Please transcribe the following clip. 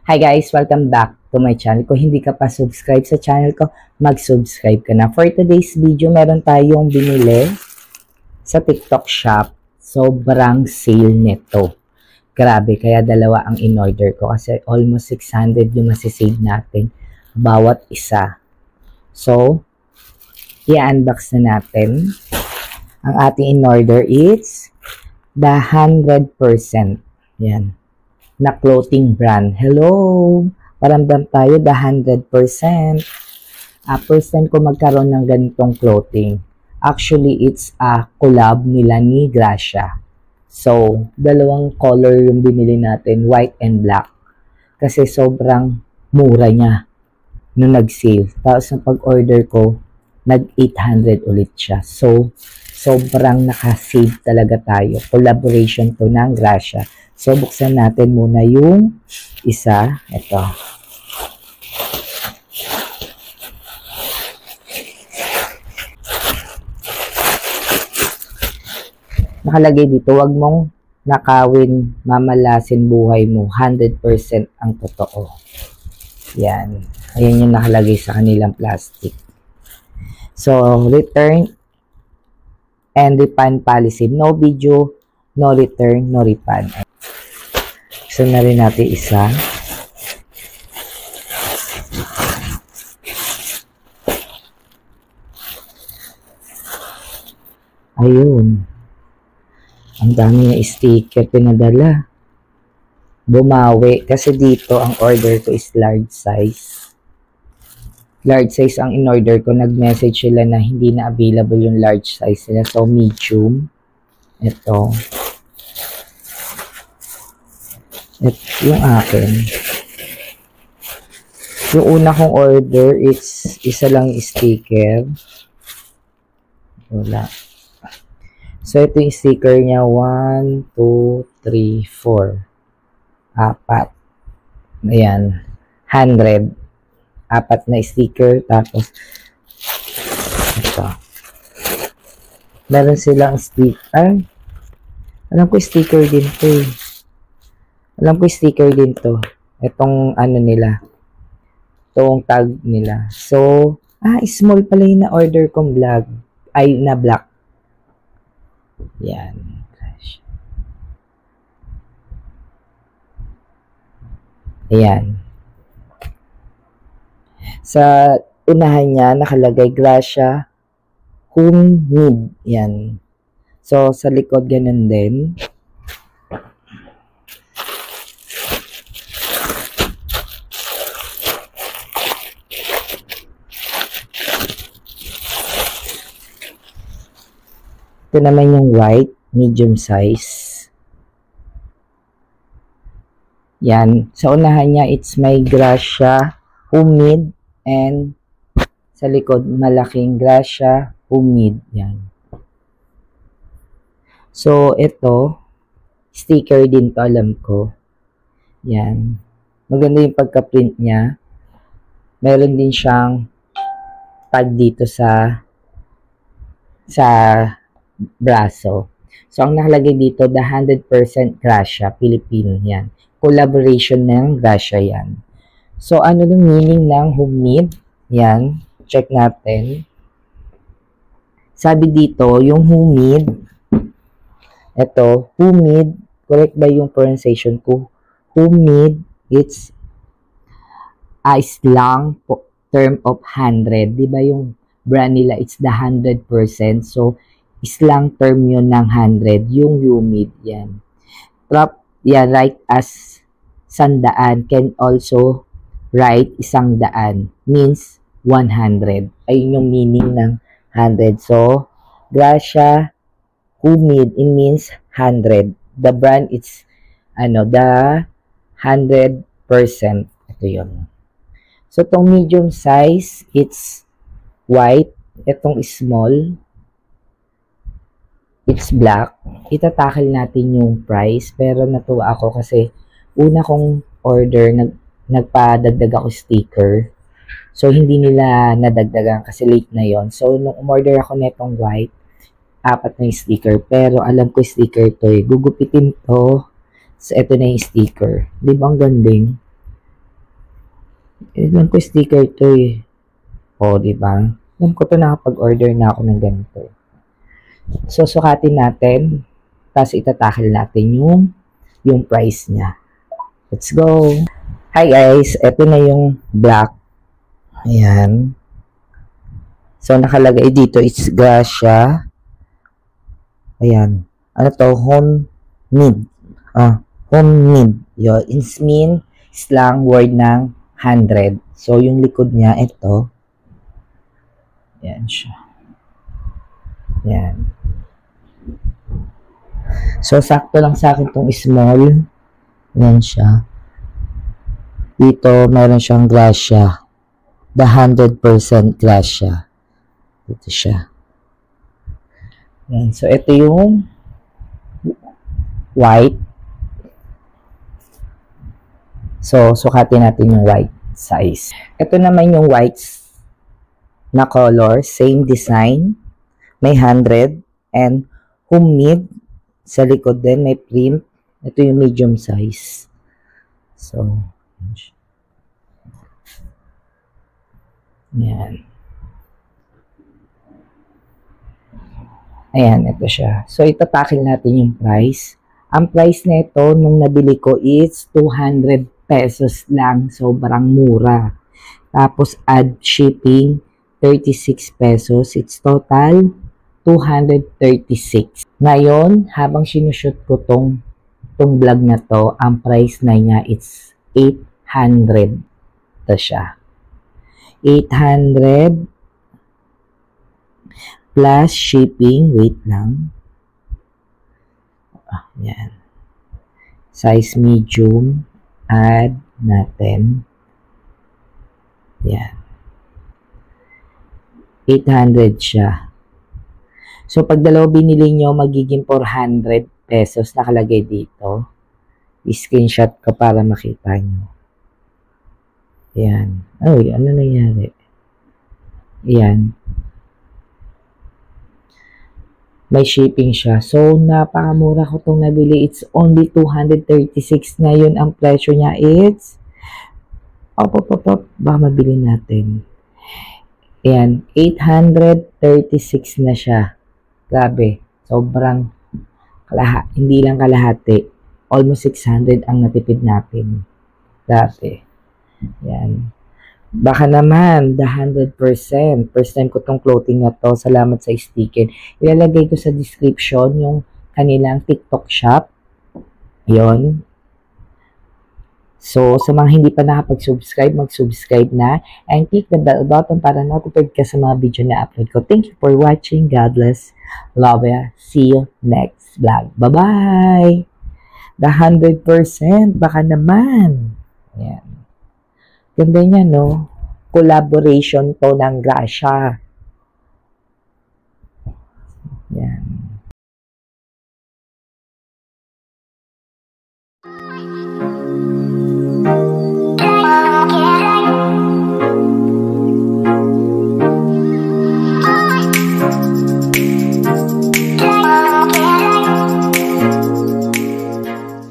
Hi guys! Welcome back to my channel. Kung hindi ka pa subscribe sa channel ko, mag-subscribe ka na. For today's video, meron tayong binili sa TikTok shop. Sobrang sale nito. Grabe, kaya dalawa ang in-order ko kasi almost 600 yung masisave natin bawat isa. So, i-unbox na natin. Ang ating in-order is the 100%. Yan. Na clothing brand. Hello! Paramdam tayo the 100%. First time ko magkaroon ng ganitong clothing. Actually, it's a collab nila ni Gracia. So, dalawang color yung binili natin, white and black. Kasi sobrang mura niya nung nag-sale. Tapos na pag-order ko, nag-800 ulit siya. So, sobrang nakasave talaga tayo. Collaboration to ng Gracia. So, buksan natin muna yung isa. Ito. Nakalagay dito, wag mong nakawin, mamalasin buhay mo. 100% ang totoo. Yan. Ayan yung nakalagay sa kanilang plastic. So, return and refund policy. No video, no return, no refund. So, na rin natin isa. Ayun. Ang dami na sticker pinadala. Bumawi. Kasi dito, ang order ko is large size. Large size ang in-order ko. Nag-message sila na hindi na available yung large size nila. So, medium. Ito. Yung akin. Yung una kong order, it's isa lang sticker. Wala. So, ito yung sticker niya. 1, 2, 3, 4. 4. Ayan. 100. 4 na sticker. Tapos, ito. Meron silang sticker. Alam ko sticker din to eh. Alam ko sticker din to. Itong ano nila. Itong tag nila. So, small pala yung na-order kong vlog. Ay, na black. Yan. Ayan. Sa unahan niya, nakalagay Gracia Homemade. Yan. So, sa likod, ganun din. Ito naman yung white, medium size. Yan. Sa unahan niya, it's my Gracia Homemade. And sa likod, malaking Gracia Homemade. Yan. So, ito, sticker din to, alam ko. Yan. Maganda yung pagka-print niya. Meron din siyang tag dito sa braso. So, ang nakalagay dito, the 100% Gracia, Philippine. Yan. Collaboration ng Gracia yan. So, ano yung meaning ng homemade? Yan. Check natin. Sabi dito, yung homemade, ito, homemade, correct ba yung pronunciation ko? Homemade, it's a slang term of 100. Diba yung brand nila, it's the 100%. So, slang term yun ng 100, yung humid, yan. Write as 100, can also write 100, means 100. Ayun yung meaning ng 100. So, Gracia Homemade, it means 100. The brand, it's, the 100%. Ito yun. So, itong medium size, it's white. Itong small, it's black. Itatakil natin yung price. Pero natuwa ako kasi una kong order, nagpadagdag ako sticker. So, hindi nila nadagdagan kasi late na yon. So, nung umorder ako netong white, 4 na yung sticker. Pero alam ko sticker to eh. Gugupitin to. So, ito na yung sticker. Di ba ang ganding? Alam ko sticker to eh. O, diba? Alam ko to, nakapag-order na ako ng ganito. So, sukatin natin. Tapos itatakil natin yung price niya. Let's go! Hi guys! Ito na yung black. Ayan. So, nakalagay dito, it's Gracia. Ayan. Ano to? Home need. Home need. Yun. It's mean slang word ng 100. So, yung likod niya, ito. Ayan siya. Ayan. So, sakto lang sa akin itong small. Ayan siya. Dito, meron siyang Gracia. The 100% Gracia. Dito siya. Ayan. So, ito yung white. So, sukatin natin yung white size. Ito naman yung white na color. Same design. May 100. And homemade. Sa likod din, may print. Ito yung medium size. So, ayan. Ayan, ito siya. So, itatakil natin yung price. Ang price nito nung nabili ko is 200 pesos lang. Sobrang mura. Tapos, add shipping, 36 pesos. It's total 236. Ngayon, habang sinushoot ko tong vlog na to, ang price na niya it's 800. Ito siya. 800 plus shipping. Wait lang. Yan. Size medium. Add natin. Yan. 800 siya. So, pag dalawa binili nyo, magiging 400 pesos nakalagay dito. I-screenshot ko para makita nyo. Yan. Uy, ano nangyari? Yan. May shipping siya. So, napakamura ko itong nabili. It's only 236. Ngayon, ang presyo niya is baka mabili natin. Ayan. 836 na siya. Grabe. Sobrang hindi lang kalahati. Almost 600 ang natipid natin. Grabe. Ayan. Baka naman, the 100%. First time ko tong clothing na to. Salamat sa sticker. Ilalagay ko sa description yung kanilang TikTok shop. Yon. So, sa mga hindi pa nakapag-subscribe, mag-subscribe na. And click the bell button para notified ka sa mga video na upload ko. Thank you for watching. God bless. Love ya. See you next vlog. Bye-bye! The 100%. Baka naman. Ayan. Ganda niya, no? Collaboration to ng Gracia. Yan.